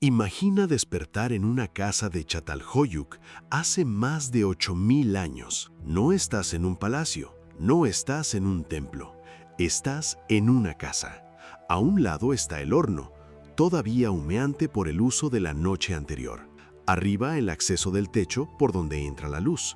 Imagina despertar en una casa de Çatalhöyük hace más de 8000 años. No estás en un palacio, no estás en un templo, estás en una casa. A un lado está el horno, todavía humeante por el uso de la noche anterior. Arriba el acceso del techo por donde entra la luz.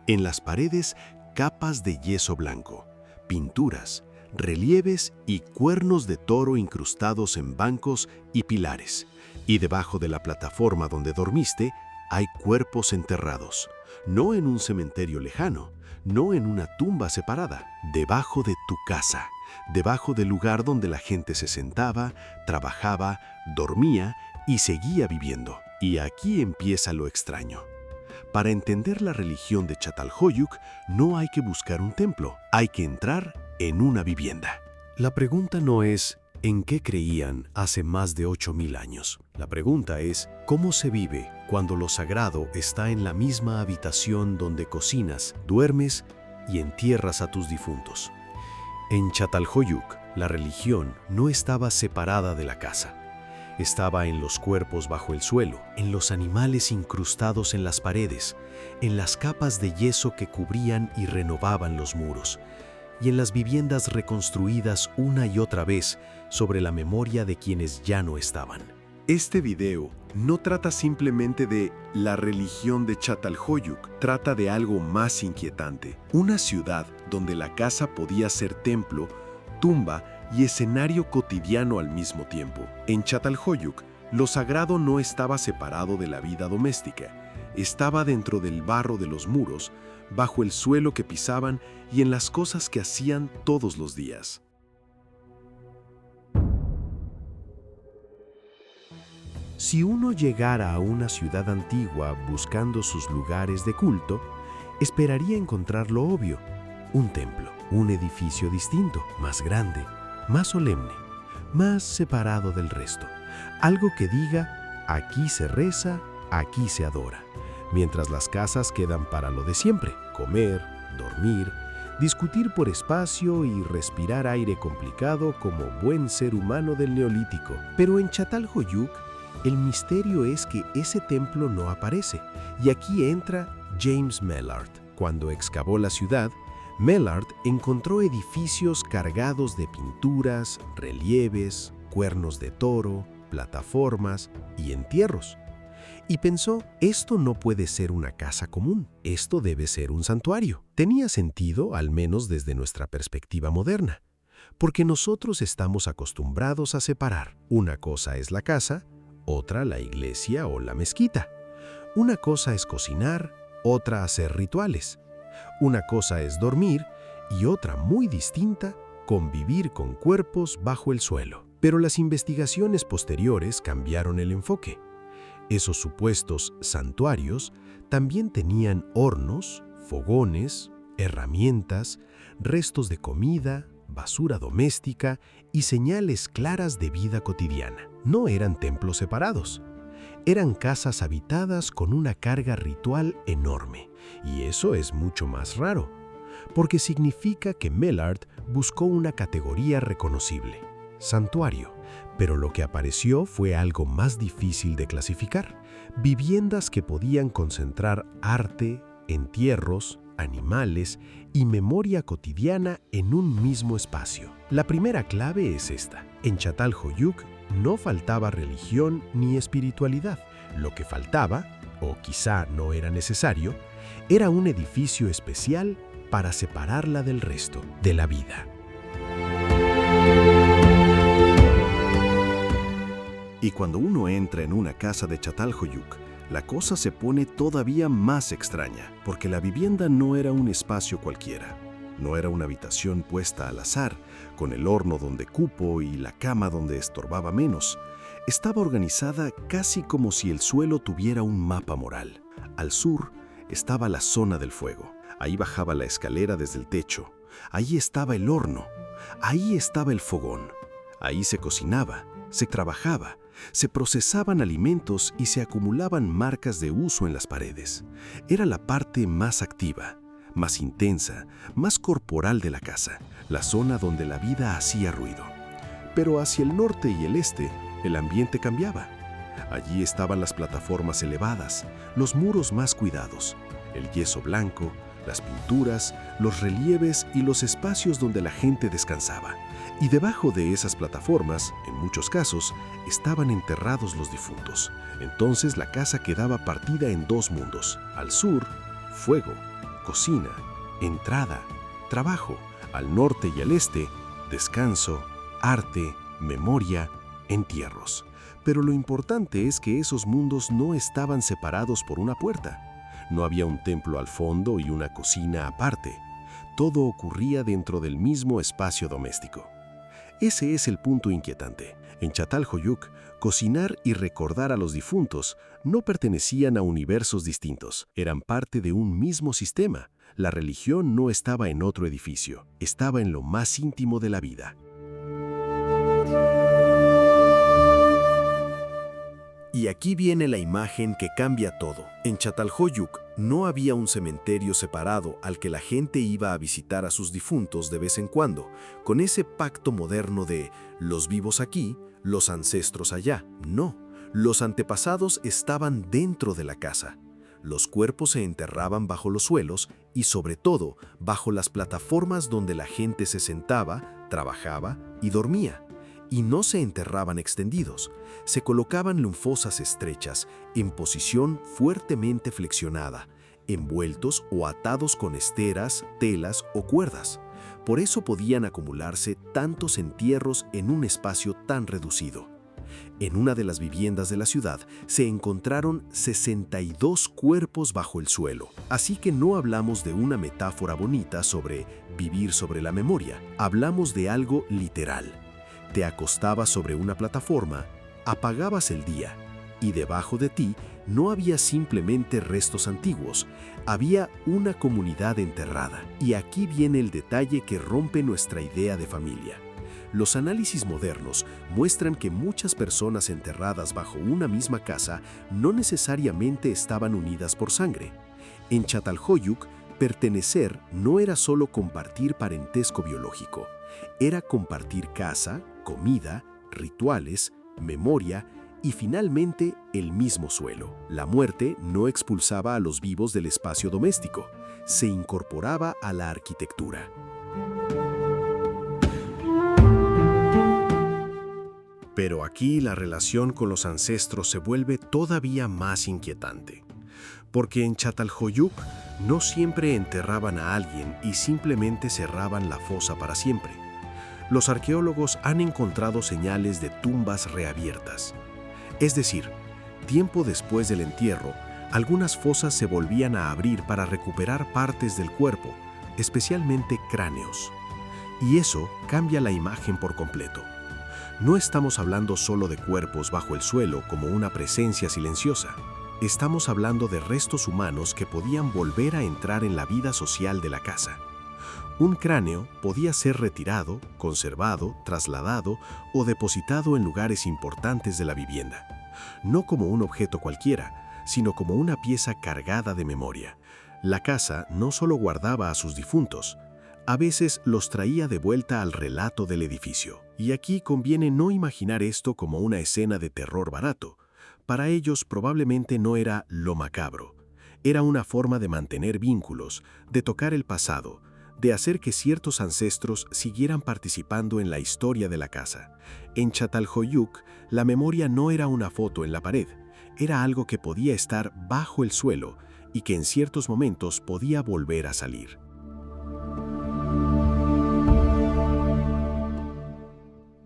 En las paredes, capas de yeso blanco, pinturas, relieves y cuernos de toro incrustados en bancos y pilares. Y debajo de la plataforma donde dormiste hay cuerpos enterrados, no en un cementerio lejano, no en una tumba separada, debajo de tu casa, debajo del lugar donde la gente se sentaba, trabajaba, dormía y seguía viviendo. Y aquí empieza lo extraño. Para entender la religión de Çatalhöyük no hay que buscar un templo, hay que entrar en una vivienda. La pregunta no es ¿en qué creían hace más de 8000 años? La pregunta es ¿cómo se vive cuando lo sagrado está en la misma habitación donde cocinas, duermes y entierras a tus difuntos? En Çatalhöyük, la religión no estaba separada de la casa. Estaba en los cuerpos bajo el suelo, en los animales incrustados en las paredes, en las capas de yeso que cubrían y renovaban los muros, y en las viviendas reconstruidas una y otra vez sobre la memoria de quienes ya no estaban. Este video no trata simplemente de la religión de Çatalhöyük, trata de algo más inquietante. Una ciudad donde la casa podía ser templo, tumba y escenario cotidiano al mismo tiempo. En Çatalhöyük, lo sagrado no estaba separado de la vida doméstica. Estaba dentro del barro de los muros, bajo el suelo que pisaban y en las cosas que hacían todos los días. Si uno llegara a una ciudad antigua buscando sus lugares de culto, esperaría encontrar lo obvio: un templo, un edificio distinto, más grande, más solemne, más separado del resto. Algo que diga, aquí se reza, aquí se adora. Mientras las casas quedan para lo de siempre: comer, dormir, discutir por espacio y respirar aire complicado como buen ser humano del Neolítico. Pero en Çatalhöyük, el misterio es que ese templo no aparece, y aquí entra James Mellard. Cuando excavó la ciudad, Mellard encontró edificios cargados de pinturas, relieves, cuernos de toro, plataformas y entierros. Y pensó, esto no puede ser una casa común, esto debe ser un santuario. Tenía sentido, al menos desde nuestra perspectiva moderna, porque nosotros estamos acostumbrados a separar. Una cosa es la casa, otra la iglesia o la mezquita. Una cosa es cocinar, otra hacer rituales. Una cosa es dormir y otra muy distinta, convivir con cuerpos bajo el suelo. Pero las investigaciones posteriores cambiaron el enfoque. Esos supuestos santuarios también tenían hornos, fogones, herramientas, restos de comida, basura doméstica y señales claras de vida cotidiana. No eran templos separados. Eran casas habitadas con una carga ritual enorme. Y eso es mucho más raro, porque significa que Mellard buscó una categoría reconocible: santuario. Pero lo que apareció fue algo más difícil de clasificar: viviendas que podían concentrar arte, entierros, animales y memoria cotidiana en un mismo espacio. La primera clave es esta: en Çatalhöyük no faltaba religión ni espiritualidad. Lo que faltaba, o quizá no era necesario, era un edificio especial para separarla del resto, de la vida. Y cuando uno entra en una casa de Çatalhöyük, la cosa se pone todavía más extraña, porque la vivienda no era un espacio cualquiera. No era una habitación puesta al azar, con el horno donde cupo y la cama donde estorbaba menos. Estaba organizada casi como si el suelo tuviera un mapa moral. Al sur estaba la zona del fuego. Ahí bajaba la escalera desde el techo. Ahí estaba el horno. Ahí estaba el fogón. Ahí se cocinaba, se trabajaba, se procesaban alimentos y se acumulaban marcas de uso en las paredes. Era la parte más activa, más intensa, más corporal de la casa, la zona donde la vida hacía ruido. Pero hacia el norte y el este, el ambiente cambiaba. Allí estaban las plataformas elevadas, los muros más cuidados, el yeso blanco, las pinturas, los relieves y los espacios donde la gente descansaba. Y debajo de esas plataformas, en muchos casos, estaban enterrados los difuntos. Entonces la casa quedaba partida en dos mundos. Al sur, fuego, cocina, entrada, trabajo. Al norte y al este, descanso, arte, memoria, entierros. Pero lo importante es que esos mundos no estaban separados por una puerta. No había un templo al fondo y una cocina aparte. Todo ocurría dentro del mismo espacio doméstico. Ese es el punto inquietante. En Çatalhöyük, cocinar y recordar a los difuntos no pertenecían a universos distintos, eran parte de un mismo sistema. La religión no estaba en otro edificio, estaba en lo más íntimo de la vida. Y aquí viene la imagen que cambia todo. En Çatalhöyük no había un cementerio separado al que la gente iba a visitar a sus difuntos de vez en cuando, con ese pacto moderno de los vivos aquí, los ancestros allá. No, los antepasados estaban dentro de la casa. Los cuerpos se enterraban bajo los suelos y sobre todo bajo las plataformas donde la gente se sentaba, trabajaba y dormía. Y no se enterraban extendidos, se colocaban en fosas estrechas, en posición fuertemente flexionada, envueltos o atados con esteras, telas o cuerdas. Por eso podían acumularse tantos entierros en un espacio tan reducido. En una de las viviendas de la ciudad se encontraron 62 cuerpos bajo el suelo. Así que no hablamos de una metáfora bonita sobre vivir sobre la memoria, hablamos de algo literal. Te acostabas sobre una plataforma, apagabas el día y debajo de ti no había simplemente restos antiguos, había una comunidad enterrada. Y aquí viene el detalle que rompe nuestra idea de familia. Los análisis modernos muestran que muchas personas enterradas bajo una misma casa no necesariamente estaban unidas por sangre. En Çatalhöyük, pertenecer no era solo compartir parentesco biológico, era compartir casa, comida, rituales, memoria y finalmente el mismo suelo. La muerte no expulsaba a los vivos del espacio doméstico, se incorporaba a la arquitectura. Pero aquí la relación con los ancestros se vuelve todavía más inquietante. Porque en Çatalhöyük no siempre enterraban a alguien y simplemente cerraban la fosa para siempre. Los arqueólogos han encontrado señales de tumbas reabiertas. Es decir, tiempo después del entierro, algunas fosas se volvían a abrir para recuperar partes del cuerpo, especialmente cráneos. Y eso cambia la imagen por completo. No estamos hablando solo de cuerpos bajo el suelo como una presencia silenciosa. Estamos hablando de restos humanos que podían volver a entrar en la vida social de la casa. Un cráneo podía ser retirado, conservado, trasladado o depositado en lugares importantes de la vivienda. No como un objeto cualquiera, sino como una pieza cargada de memoria. La casa no solo guardaba a sus difuntos, a veces los traía de vuelta al relato del edificio. Y aquí conviene no imaginar esto como una escena de terror barato. Para ellos probablemente no era lo macabro. Era una forma de mantener vínculos, de tocar el pasado, de hacer que ciertos ancestros siguieran participando en la historia de la casa. En Çatalhöyük, la memoria no era una foto en la pared, era algo que podía estar bajo el suelo y que en ciertos momentos podía volver a salir.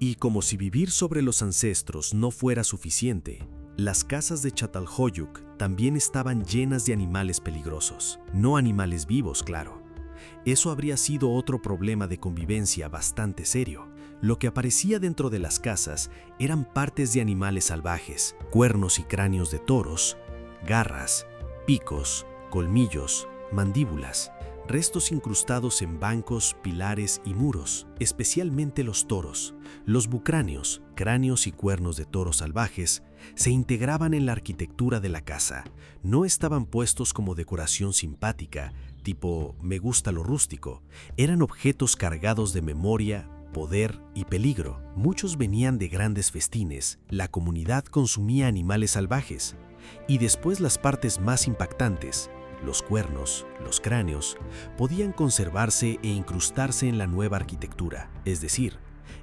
Y como si vivir sobre los ancestros no fuera suficiente, las casas de Çatalhöyük también estaban llenas de animales peligrosos. No animales vivos, claro. Eso habría sido otro problema de convivencia bastante serio. Lo que aparecía dentro de las casas eran partes de animales salvajes, cuernos y cráneos de toros, garras, picos, colmillos, mandíbulas, restos incrustados en bancos, pilares y muros, especialmente los toros. Los bucráneos, cráneos y cuernos de toros salvajes, se integraban en la arquitectura de la casa. No estaban puestos como decoración simpática, tipo me gusta lo rústico. Eran objetos cargados de memoria, poder y peligro. Muchos venían de grandes festines, la comunidad consumía animales salvajes, y después las partes más impactantes, los cuernos, los cráneos, podían conservarse e incrustarse en la nueva arquitectura, es decir,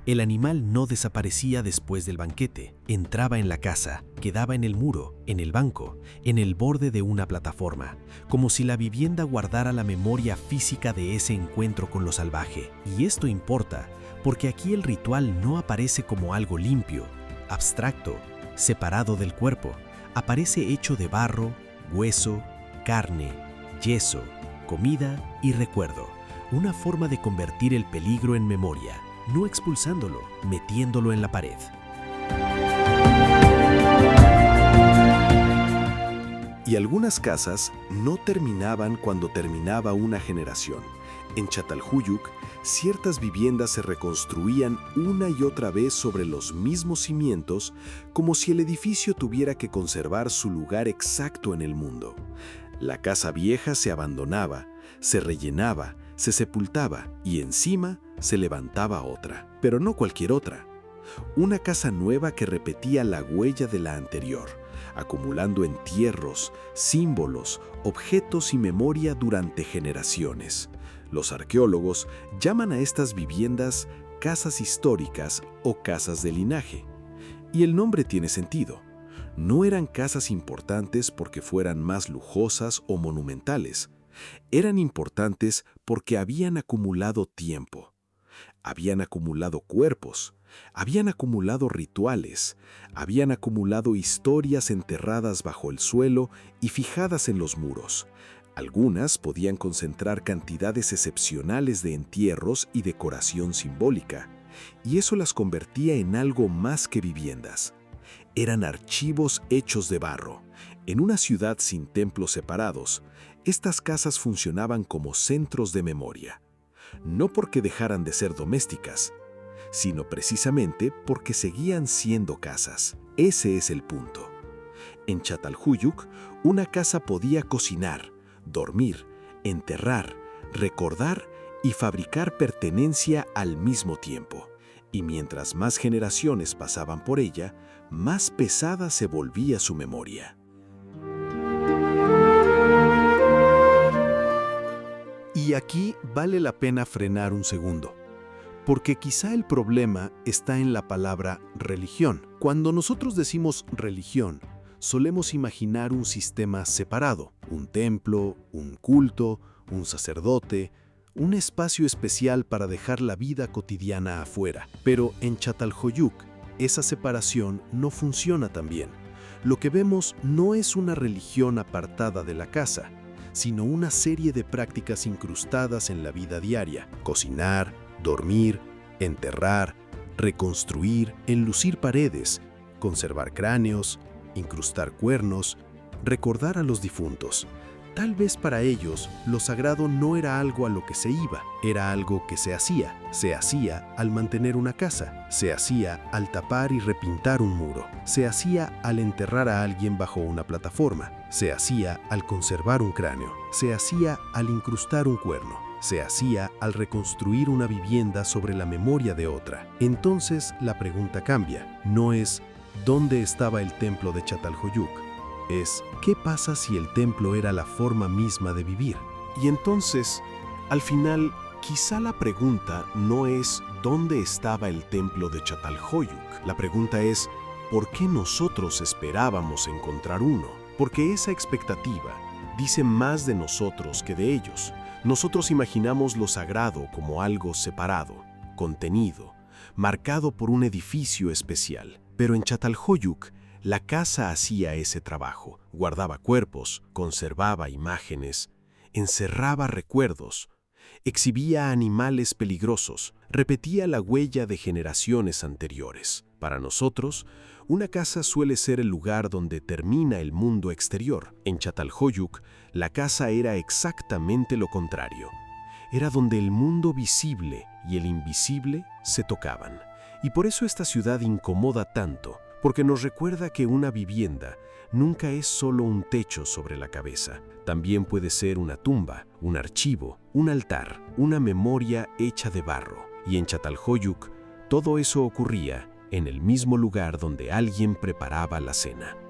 el animal no desaparecía después del banquete, entraba en la casa, quedaba en el muro, en el banco, en el borde de una plataforma, como si la vivienda guardara la memoria física de ese encuentro con lo salvaje. Y esto importa, porque aquí el ritual no aparece como algo limpio, abstracto, separado del cuerpo, aparece hecho de barro, hueso, carne, yeso, comida y recuerdo, una forma de convertir el peligro en memoria, no expulsándolo, metiéndolo en la pared. Y algunas casas no terminaban cuando terminaba una generación. En Çatalhöyük, ciertas viviendas se reconstruían una y otra vez sobre los mismos cimientos, como si el edificio tuviera que conservar su lugar exacto en el mundo. La casa vieja se abandonaba, se rellenaba, se sepultaba y encima se levantaba otra, pero no cualquier otra. Una casa nueva que repetía la huella de la anterior, acumulando entierros, símbolos, objetos y memoria durante generaciones. Los arqueólogos llaman a estas viviendas casas históricas o casas de linaje. Y el nombre tiene sentido. No eran casas importantes porque fueran más lujosas o monumentales. Eran importantes porque habían acumulado tiempo. Habían acumulado cuerpos, habían acumulado rituales, habían acumulado historias enterradas bajo el suelo y fijadas en los muros. Algunas podían concentrar cantidades excepcionales de entierros y decoración simbólica, y eso las convertía en algo más que viviendas. Eran archivos hechos de barro. En una ciudad sin templos separados, estas casas funcionaban como centros de memoria. No porque dejaran de ser domésticas, sino precisamente porque seguían siendo casas. Ese es el punto. En Çatalhöyük, una casa podía cocinar, dormir, enterrar, recordar y fabricar pertenencia al mismo tiempo. Y mientras más generaciones pasaban por ella, más pesada se volvía su memoria. Y aquí vale la pena frenar un segundo, porque quizá el problema está en la palabra religión. Cuando nosotros decimos religión, solemos imaginar un sistema separado, un templo, un culto, un sacerdote, un espacio especial para dejar la vida cotidiana afuera. Pero en Çatalhöyük, esa separación no funciona tan bien. Lo que vemos no es una religión apartada de la casa, sino una serie de prácticas incrustadas en la vida diaria. Cocinar, dormir, enterrar, reconstruir, enlucir paredes, conservar cráneos, incrustar cuernos, recordar a los difuntos. Tal vez para ellos, lo sagrado no era algo a lo que se iba, era algo que se hacía. Se hacía al mantener una casa, se hacía al tapar y repintar un muro, se hacía al enterrar a alguien bajo una plataforma, se hacía al conservar un cráneo, se hacía al incrustar un cuerno, se hacía al reconstruir una vivienda sobre la memoria de otra. Entonces la pregunta cambia, no es ¿dónde estaba el templo de Çatalhöyük? Es ¿qué pasa si el templo era la forma misma de vivir? Y entonces, al final, quizá la pregunta no es ¿dónde estaba el templo de Çatalhöyük? La pregunta es ¿por qué nosotros esperábamos encontrar uno? Porque esa expectativa dice más de nosotros que de ellos. Nosotros imaginamos lo sagrado como algo separado, contenido, marcado por un edificio especial. Pero en Çatalhöyük, la casa hacía ese trabajo, guardaba cuerpos, conservaba imágenes, encerraba recuerdos, exhibía animales peligrosos, repetía la huella de generaciones anteriores. Para nosotros, una casa suele ser el lugar donde termina el mundo exterior. En Çatalhöyük, la casa era exactamente lo contrario. Era donde el mundo visible y el invisible se tocaban. Y por eso esta ciudad incomoda tanto, porque nos recuerda que una vivienda nunca es solo un techo sobre la cabeza. También puede ser una tumba, un archivo, un altar, una memoria hecha de barro. Y en Çatalhöyük, todo eso ocurría en el mismo lugar donde alguien preparaba la cena.